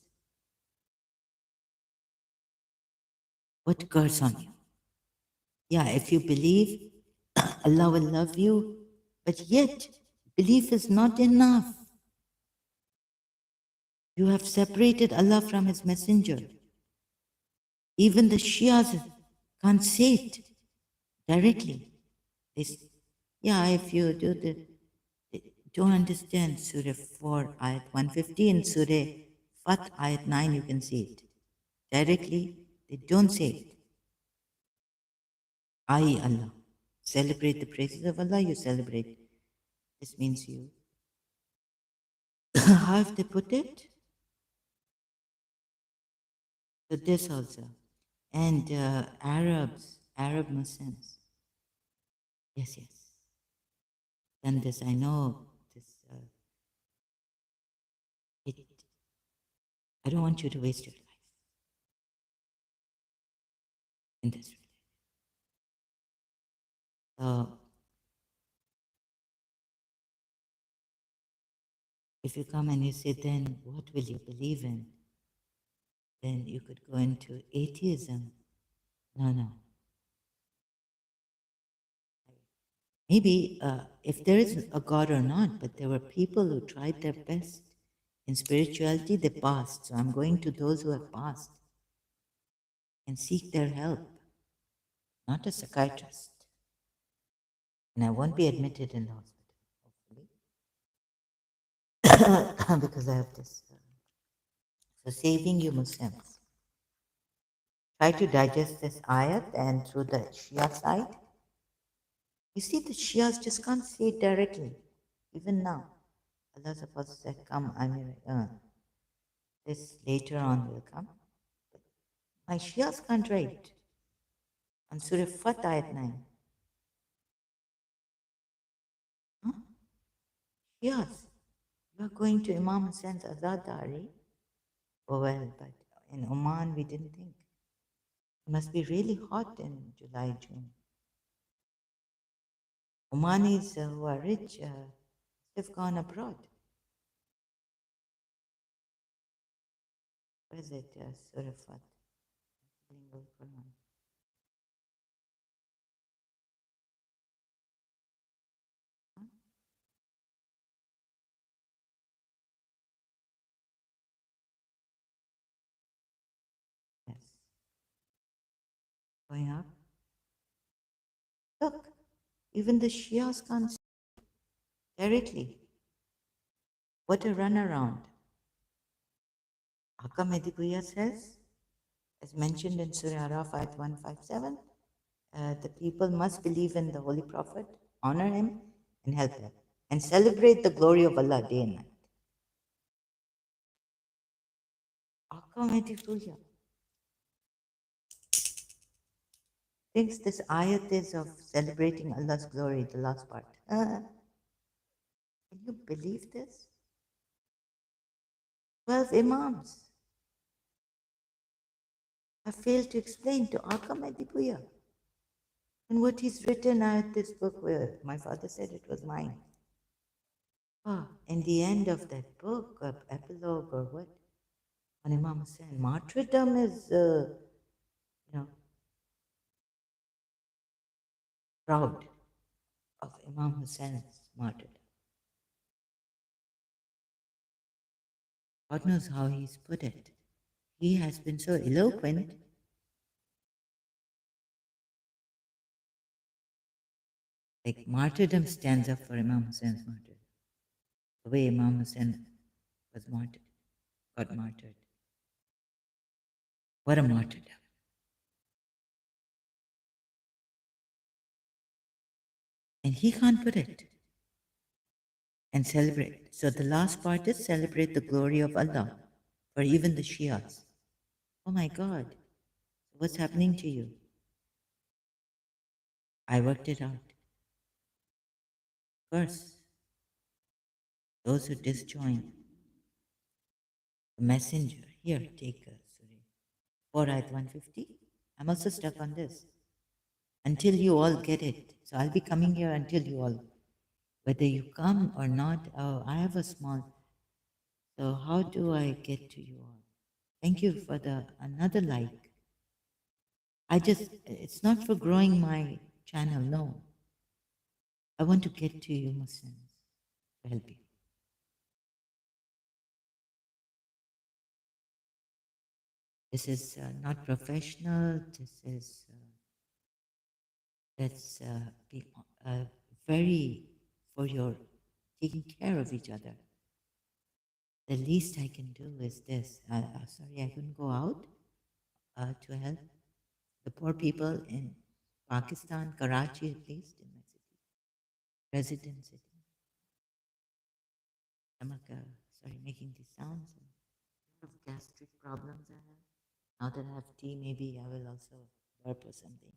what curse on you? Yeah, if you believe, Allah will love you, but yet belief is not enough. You have separated Allah from His Messenger. Even the Shias can't say it directly. Yeah, if you do don't understand Surah 4, Ayat 150, and Surah Fat, Ayat 9, you can see it. Directly, they don't say it. I, Allah. Celebrate the praises of Allah, you celebrate. This means you. How have they put it? So this also. And Arab Muslims. Yes, yes. Done this. I know this. It, I don't want you to waste your life in this religion. So if you come and you say, then what will you believe in? Then you could go into atheism. No, no. Maybe if there is a God or not, but there were people who tried their best in spirituality, they passed. So I'm going to those who have passed and seek their help, not a psychiatrist. And I won't be admitted in the hospital, hopefully, because I have this. So saving you Muslims. Try to digest this ayat and through the Shia side. You see, the Shias just can't say it directly, even now. Allah's Apostle said, come, Amir. This later on will come. But my Shias can't write. On Surah Fat ayat 9. Huh? Shias, you are going to Imam Hussein's Azadari? Oh well, but in Oman we didn't think. It must be really hot in July, June. Omanis who are rich, they've gone abroad. Where is it? Surah Fat. Bilingual Quran. Huh? Yes. Going up. Look, even the Shias can't see directly. What a runaround. Hakam Edibuya says, as mentioned in Surah Araf ayat 157, the people must believe in the Holy Prophet, honor him, and help him, and celebrate the glory of Allah day and night. Hakam Edibuya thinks this ayat is of celebrating Allah's glory, the last part. Can you believe this? 12 Imams have failed to explain to Hakam Edibuya. And what he's written, I had this book where my father said it was mine. In the end of that book, epilogue or what, on Imam Hussain, martyrdom is, proud of Imam Hussein's martyrdom. God knows how he's put it. He has been so eloquent. Like martyrdom stands up for Imam Hussein's martyrdom. The way Imam Hussein was martyred, got martyred. What a martyrdom. And he can't put it and celebrate. So the last part is celebrate the glory of Allah for even the Shias. Oh my God, what's happening to you? I worked it out. First, those who disjoin the messenger, here, take Surah 4 ayat 150. I'm also stuck on this. Until you all get it. So I'll be coming here until you all, whether you come or not. Oh, I have a small. So how do I get to you all? Thank you for the another like. It's not for growing my channel, no. I want to get to you Muslims to help you. This is not professional. This is let's be very for your taking care of each other. The least I can do is this. Sorry, I couldn't go out to help the poor people in Pakistan, Karachi at least, in my city, resident city. Stomach, sorry, making these sounds. A lot of gastric problems I have. Now that I have tea, maybe I will also burp or something.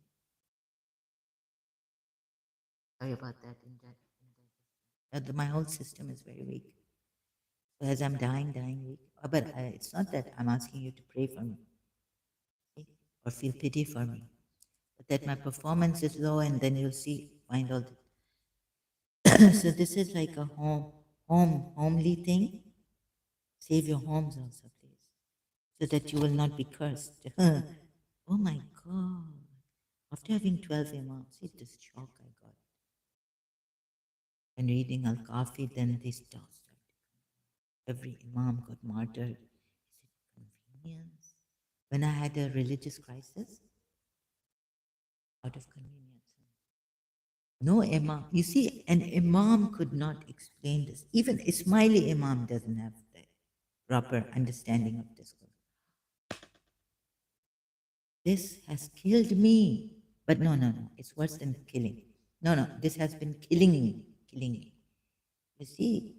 Sorry about that. My whole system is very weak. So as I'm dying weak. But it's not that I'm asking you to pray for me, see, or feel pity for me, but that my performance is low, and then you'll see, find all the. So this is like a homely thing. Save your homes also, please, so that you will not be cursed. Oh my God. After having 12 imams, see this shock I got. And reading Al Kafi, then this started. Every imam got martyred. Is it convenience? When I had a religious crisis, out of convenience. No imam. You see, an imam could not explain this. Even Ismaili imam doesn't have the proper understanding of this. This has killed me. But no. It's worse than killing. No. This has been killing me. Killing me. You see,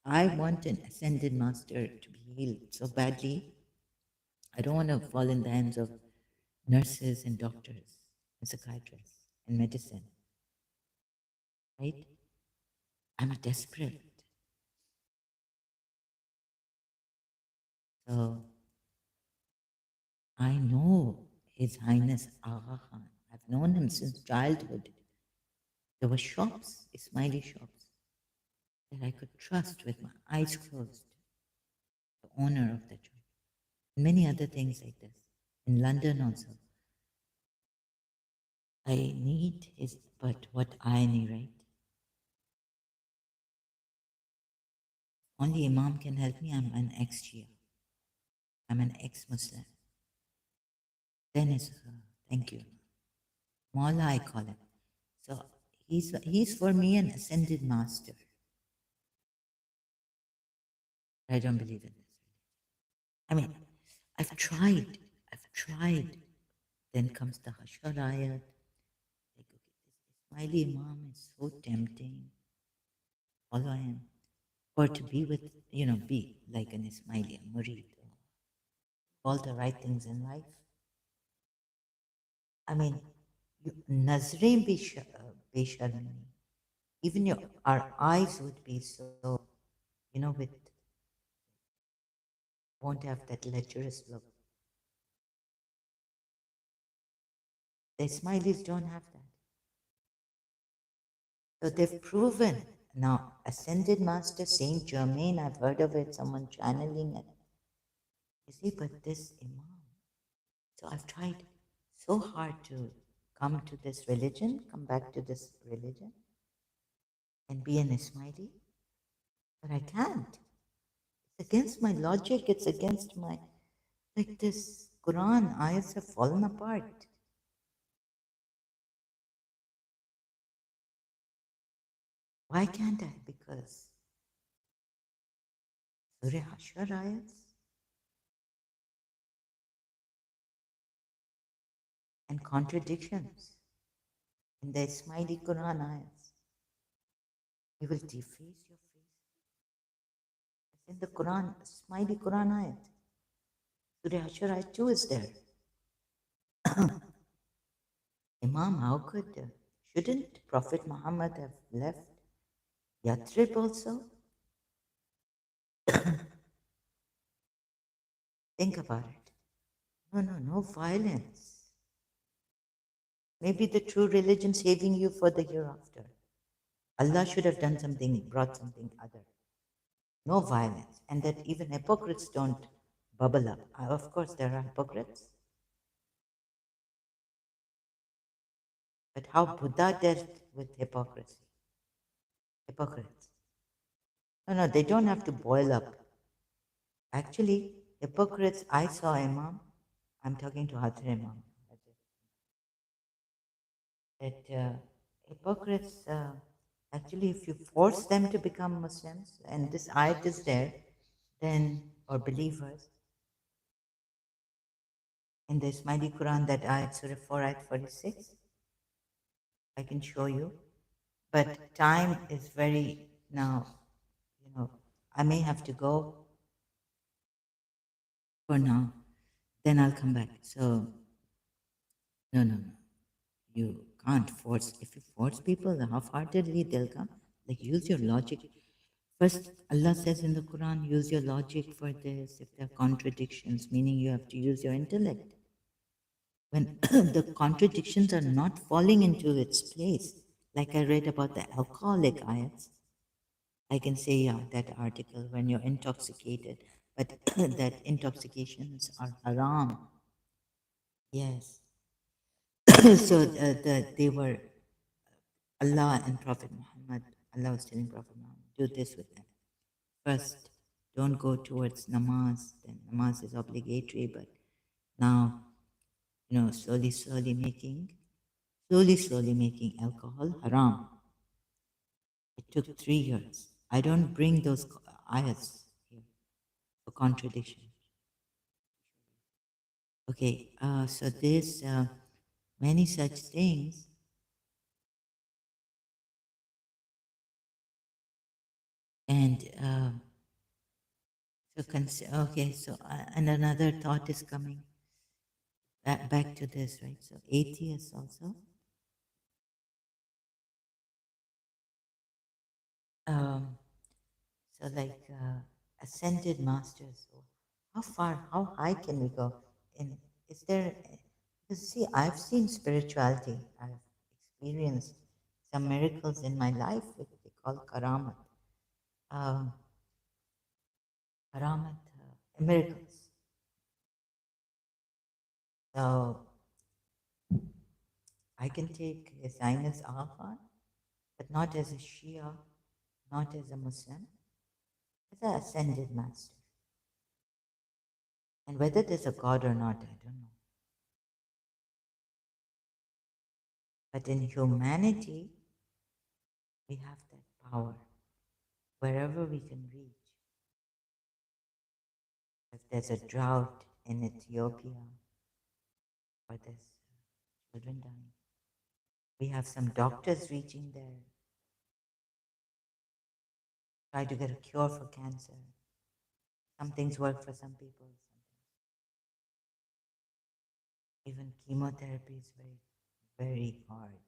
I want an ascended master to be healed so badly. I don't want to fall in the hands of nurses and doctors and psychiatrists and medicine. Right? I'm desperate. So I know His Highness Aga Khan. I've known him since childhood. There were shops, Ismaili shops, that I could trust with my eyes closed. The owner of the shop. Many other things like this. In London also. I need his, but what irony, right? Only Imam can help me. I'm an ex-Shia. I'm an ex-Muslim. Then is, thank you. Mawla, I call him. So he's for me an ascended master. I don't believe in this. I mean, I've tried. Then comes the Hashar ayat. Like, okay, this Ismaili Imam is so tempting. Follow him. Or to be with, be like an Ismaili, a murid. All the right things in life. I mean, Nazrein Besharmini. Even our eyes would be so, with, won't have that lecherous look. The Ismailis don't have that. So they've proven. Now, Ascended Master Saint Germain, I've heard of it, someone channeling it. You see, but this Imam. So I've tried so hard to come to this religion, come back to this religion, and be an Ismaili, but I can't. It's against my logic, it's against my, like this Quran, ayahs have fallen apart. Why can't I? Because Surah Hashar ayats and contradictions in the Ismaili Quran ayats. You will deface your face. It's in the Quran, Ismaili Quran ayat. Surah Hashar ayat 2 is there. Imam, how shouldn't Prophet Muhammad have left Yathrib also? Think about it. No violence. Maybe the true religion saving you for the hereafter. Allah should have done something, brought something other. No violence. And that even hypocrites don't bubble up. Of course, there are hypocrites. But how Buddha dealt with hypocrisy? Hypocrites. No, they don't have to boil up. Actually, hypocrites, I saw Imam. I'm talking to Hathar Imam. That hypocrites, actually, if you force them to become Muslims, and this ayat is there, then, or believers, in the Ismaili Quran, that ayat, Surah 4, ayat 46, I can show you. But time is very now, I may have to go for now. Then I'll come back. So, no, no, no. You can't force. If you force people half-heartedly, they'll come. Like, use your logic. First, Allah says in the Quran, use your logic for this. If there are contradictions, meaning you have to use your intellect. When the contradictions are not falling into its place, like I read about the alcoholic ayats, I can say, yeah, that article when you're intoxicated, but that intoxications are haram. Yes. So they were Allah and Prophet Muhammad. Allah was telling Prophet Muhammad, do this with them. First, don't go towards namaz. Then namaz is obligatory, but now, slowly making alcohol haram. It took 3 years. I don't bring those ayats here for contradiction. Okay, so there's many such things. And okay, so and another thought is coming back to this, right? So atheists also. Um, so like ascended masters. So how far, how high can we go? And is there? Because see, I've seen spirituality. I've experienced some miracles in my life, which they call karamat. Um, karamat miracles. So I can take a Zionist Arafat, but not as a Shia, not as a Muslim, as an ascended master. And whether there's a God or not, I don't know. But in humanity, we have that power wherever we can reach. If there's a drought in Ethiopia or there's children dying, we have some doctors reaching there, try to get a cure for cancer. Some things work for some people. Even chemotherapy is very, very hard.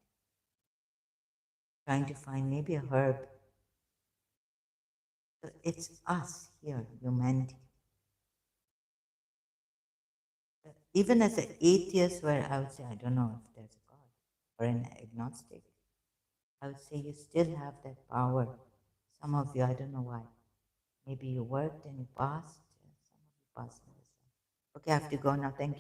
Trying to find maybe a herb. So it's us here, humanity. Even as an atheist, where I would say, I don't know if there's a God, or an agnostic, I would say you still have that power. Some of you, I don't know why. Maybe you worked and you passed, some of you passed. Okay, I have to go now. Thank you.